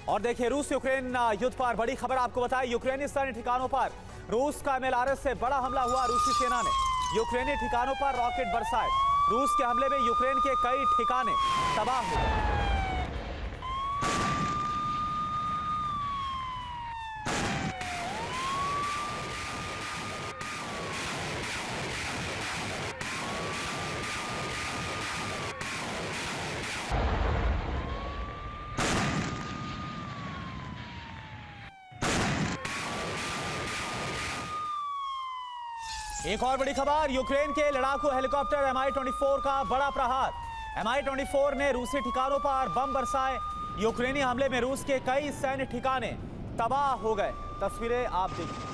और देखिए रूस यूक्रेन युद्ध पर बड़ी खबर आपको बताएं। यूक्रेनी सैन्य ठिकानों पर रूस का MLRS से बड़ा हमला हुआ। रूसी सेना ने यूक्रेनी ठिकानों पर रॉकेट बरसाए। रूस के हमले में यूक्रेन के कई ठिकाने तबाह हो गए। एक और बड़ी खबर, यूक्रेन के लड़ाकू हेलीकॉप्टर Mi-24 का बड़ा प्रहार। Mi-24 ने रूसी ठिकानों पर बम बरसाए। यूक्रेनी हमले में रूस के कई सैन्य ठिकाने तबाह हो गए। तस्वीरें आप देखिए।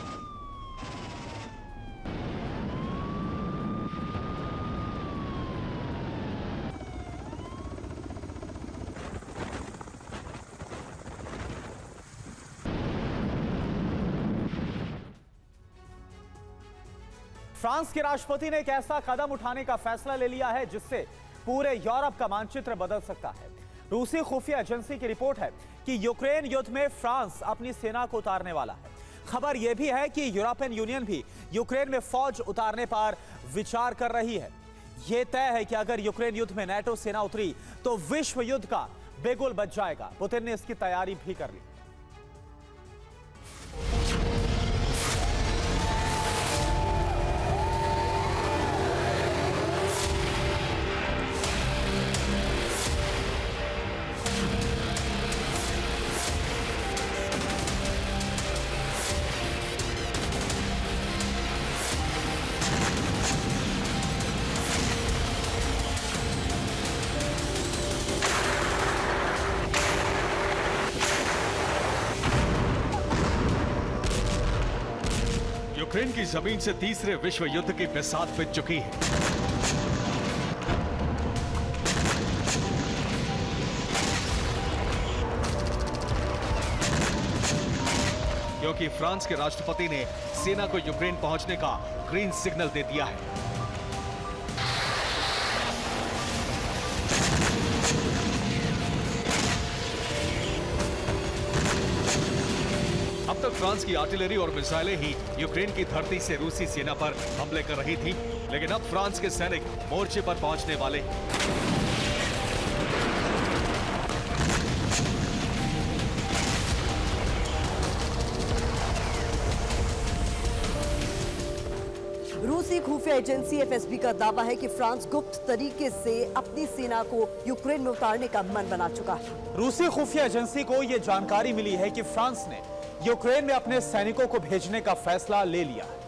फ्रांस के राष्ट्रपति ने एक ऐसा कदम उठाने का फैसला ले लिया है जिससे पूरे यूरोप का मानचित्र बदल सकता है। रूसी खुफिया एजेंसी की रिपोर्ट है कि यूक्रेन युद्ध में फ्रांस अपनी सेना को उतारने वाला है। खबर यह भी है कि यूरोपियन यूनियन भी यूक्रेन में फौज उतारने पर विचार कर रही है। यह तय है कि अगर यूक्रेन युद्ध में NATO सेना उतरी तो विश्व युद्ध का बिगुल बज जाएगा। पुतिन ने इसकी तैयारी भी कर ली। यूक्रेन की जमीन से तीसरे विश्व युद्ध की बिसात बिछ चुकी है। क्योंकि फ्रांस के राष्ट्रपति ने सेना को यूक्रेन पहुंचने का ग्रीन सिग्नल दे दिया है। अब तक फ्रांस की आर्टिलरी और मिसाइलें ही यूक्रेन की धरती से रूसी सेना पर हमले कर रही थी, लेकिन अब फ्रांस के सैनिक मोर्चे पर पहुंचने वाले हैं। रूसी खुफिया एजेंसी FSB का दावा है कि फ्रांस गुप्त तरीके से अपनी सेना को यूक्रेन में उतारने का मन बना चुका है। रूसी खुफिया एजेंसी को यह जानकारी मिली है कि फ्रांस ने यूक्रेन में अपने सैनिकों को भेजने का फैसला ले लिया है।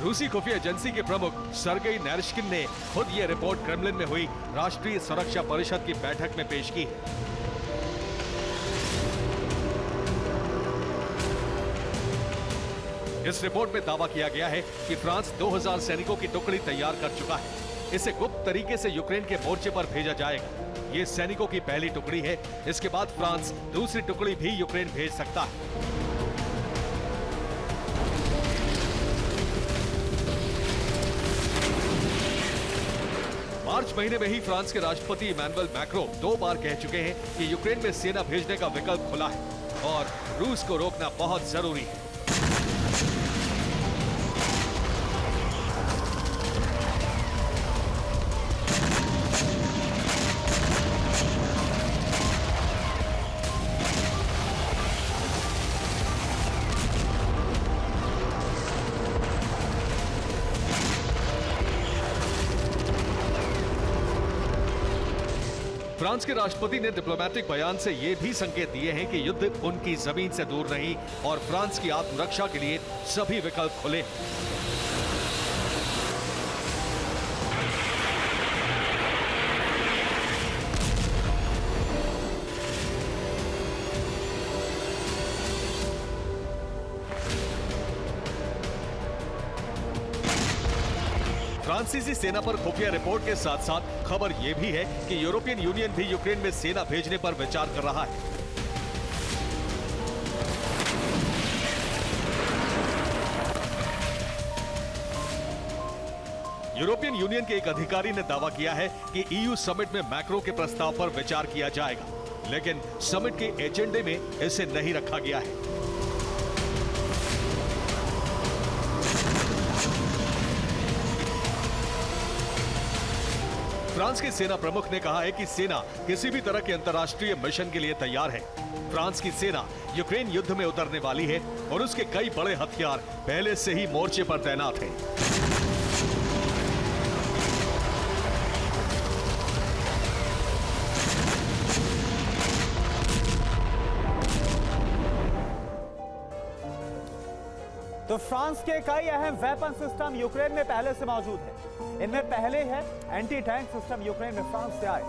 रूसी खुफिया एजेंसी के प्रमुख सर्गेई नारिश्किन ने खुद ये रिपोर्ट क्रेमलिन में हुई राष्ट्रीय सुरक्षा परिषद की बैठक में पेश की है। इस रिपोर्ट में दावा किया गया है कि फ्रांस 2000 सैनिकों की टुकड़ी तैयार कर चुका है। इसे गुप्त तरीके से यूक्रेन के मोर्चे पर भेजा जाएगा। ये सैनिकों की पहली टुकड़ी है। इसके बाद फ्रांस दूसरी टुकड़ी भी यूक्रेन भेज सकता है। मार्च महीने में ही फ्रांस के राष्ट्रपति इमैनुअल मैक्रों 2 बार कह चुके हैं कि यूक्रेन में सेना भेजने का विकल्प खुला है और रूस को रोकना बहुत जरूरी है। फ्रांस के राष्ट्रपति ने डिप्लोमेटिक बयान से ये भी संकेत दिए हैं कि युद्ध उनकी जमीन से दूर नहीं और फ्रांस की आत्मरक्षा के लिए सभी विकल्प खुले। फ्रांसीसी सेना पर खुफिया रिपोर्ट के साथ साथ खबर यह भी है कि यूरोपियन यूनियन भी यूक्रेन में सेना भेजने पर विचार कर रहा है। यूरोपियन यूनियन के एक अधिकारी ने दावा किया है कि ईयू समिट में मैक्रो के प्रस्ताव पर विचार किया जाएगा, लेकिन समिट के एजेंडे में इसे नहीं रखा गया है। फ्रांस के सेना प्रमुख ने कहा है कि सेना किसी भी तरह के अंतर्राष्ट्रीय मिशन के लिए तैयार है। फ्रांस की सेना यूक्रेन युद्ध में उतरने वाली है और उसके कई बड़े हथियार पहले से ही मोर्चे पर तैनात हैं। तो फ्रांस के कई अहम वेपन सिस्टम यूक्रेन में पहले से मौजूद है। इनमें पहले है एंटी टैंक सिस्टम यूक्रेन में फ्रांस से आए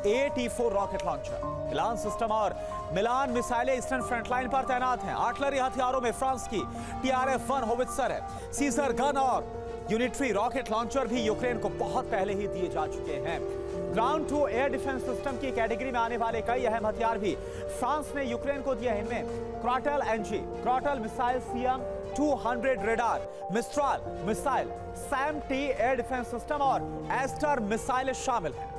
AT4 रॉकेट लॉन्चर, मिलान सिस्टम और मिलान मिसाइलें ईस्टर्न फ्रंटलाइन पर तैनात हैं। आर्टिलरी हथियारों में फ्रांस की TRF-1 होवित्जर है। सीजर गन और यूनिटरी रॉकेट लॉन्चर भी यूक्रेन को बहुत पहले ही दिए जा चुके हैं। Ground to air defence system की कैटेगरी में आने वाले कई अहम हथियार भी फ्रांस ने यूक्रेन को दिए हैं। इनमें Crotale NG, Crotale missile CM-200 radar, Mistral missile, SAM-T air defence system और एस्टर मिसाइल शामिल हैं।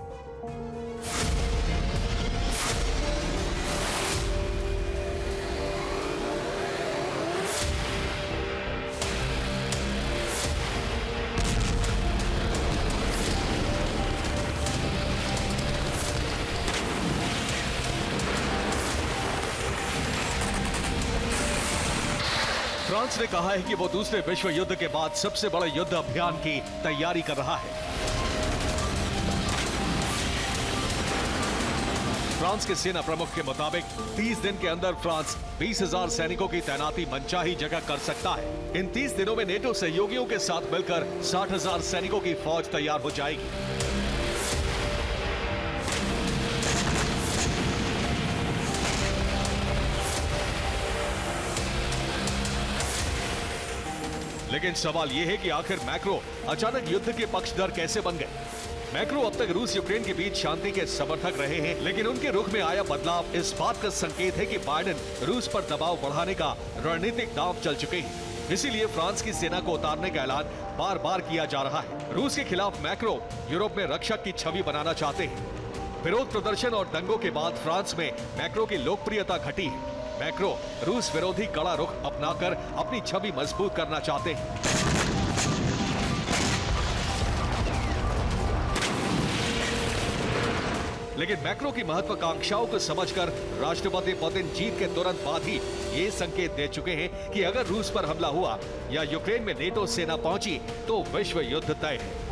फ्रांस ने कहा है कि वो दूसरे विश्व युद्ध के बाद सबसे बड़े युद्ध अभियान की तैयारी कर रहा है। फ्रांस के सेना प्रमुख के मुताबिक 30 दिन के अंदर फ्रांस 20,000 सैनिकों की तैनाती मनचाही जगह कर सकता है। इन 30 दिनों में नेटो सहयोगियों के साथ मिलकर 60,000 सैनिकों की फौज तैयार हो जाएगी। लेकिन सवाल यह है कि आखिर मैक्रो अचानक युद्ध के पक्षधर कैसे बन गए। मैक्रो अब तक रूस यूक्रेन के बीच शांति के समर्थक रहे हैं, लेकिन उनके रुख में आया बदलाव इस बात का संकेत है कि बाइडेन रूस पर दबाव बढ़ाने का रणनीतिक दांव चल चुके हैं। इसीलिए फ्रांस की सेना को उतारने का ऐलान बार बार किया जा रहा है। रूस के खिलाफ मैक्रो यूरोप में रक्षक की छवि बनाना चाहते हैं। विरोध प्रदर्शन और दंगों के बाद फ्रांस में मैक्रो की लोकप्रियता घटी है। मैक्रो रूस विरोधी कड़ा रुख अपनाकर अपनी छवि मजबूत करना चाहते हैं। लेकिन मैक्रो की महत्वाकांक्षाओं को समझकर राष्ट्रपति पुतिन जीत के तुरंत बाद ही ये संकेत दे चुके हैं कि अगर रूस पर हमला हुआ या यूक्रेन में नेटो सेना पहुंची तो विश्व युद्ध तय है।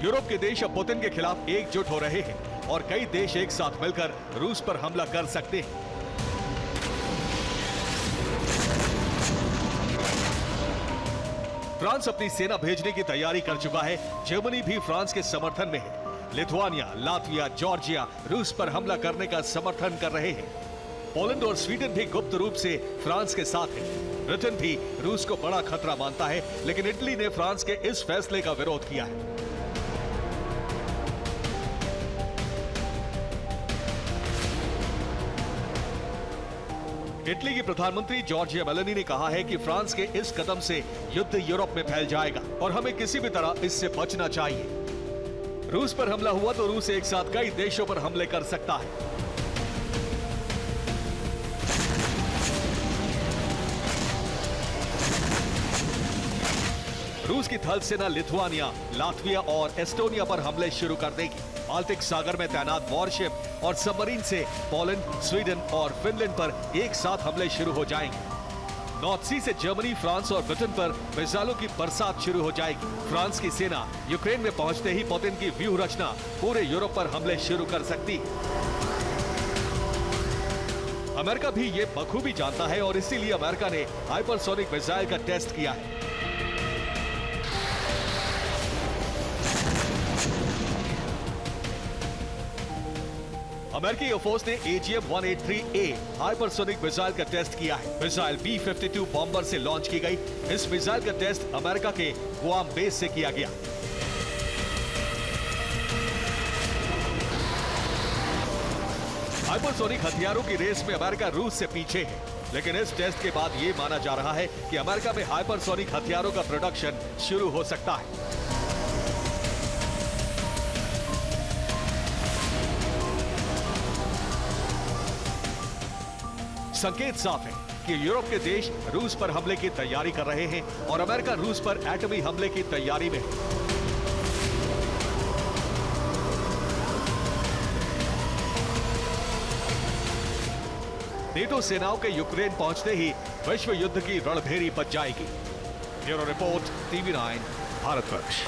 यूरोप के देश अब पुतिन के खिलाफ एकजुट हो रहे हैं और कई देश एक साथ मिलकर रूस पर हमला कर सकते हैं। फ्रांस अपनी सेना भेजने की तैयारी कर चुका है। जर्मनी भी फ्रांस के समर्थन में है। लिथुआनिया, लातविया, जॉर्जिया रूस पर हमला करने का समर्थन कर रहे हैं। पोलैंड और स्वीडन भी गुप्त रूप से फ्रांस के साथ है। ब्रिटेन भी रूस को बड़ा खतरा मानता है, लेकिन इटली ने फ्रांस के इस फैसले का विरोध किया है। इटली की प्रधानमंत्री जॉर्जिया मेलोनी ने कहा है कि फ्रांस के इस कदम से युद्ध यूरोप में फैल जाएगा और हमें किसी भी तरह इससे बचना चाहिए। रूस पर हमला हुआ तो रूस एक साथ कई देशों पर हमले कर सकता है। रूस की थल सेना लिथुआनिया, लातविया और एस्टोनिया पर हमले शुरू कर देगी। बाल्टिक सागर में तैनात वॉरशिप और सबमरीन से पोलैंड, स्वीडन और फिनलैंड पर एक साथ हमले शुरू हो जाएंगे। नॉर्थ सी से जर्मनी, फ्रांस और ब्रिटेन पर मिसाइलों की बरसात शुरू हो जाएगी। फ्रांस की सेना यूक्रेन में पहुंचते ही पुतिन की व्यूह रचना पूरे यूरोप पर हमले शुरू कर सकती है। अमेरिका भी ये बखूबी जानता है और इसीलिए अमेरिका ने हाइपरसोनिक मिसाइल का टेस्ट किया है। अमेरिकी एयरफोर्स ने AGM-183A हाइपरसोनिक मिसाइल का टेस्ट किया है। मिसाइल B-52 बॉम्बर से लॉन्च की गई। इस मिसाइल का टेस्ट अमेरिका के गुआम बेस से किया गया। हाइपरसोनिक हथियारों की रेस में अमेरिका रूस से पीछे है, लेकिन इस टेस्ट के बाद यह माना जा रहा है कि अमेरिका में हाइपरसोनिक हथियारों का प्रोडक्शन शुरू हो सकता है। संकेत साफ है कि यूरोप के देश रूस पर हमले की तैयारी कर रहे हैं और अमेरिका रूस पर एटमी हमले की तैयारी में है। नेटो सेनाओं के यूक्रेन पहुंचते ही विश्व युद्ध की रणभेरी बच जाएगी। Bureau report, TV9, Bharatvarsh.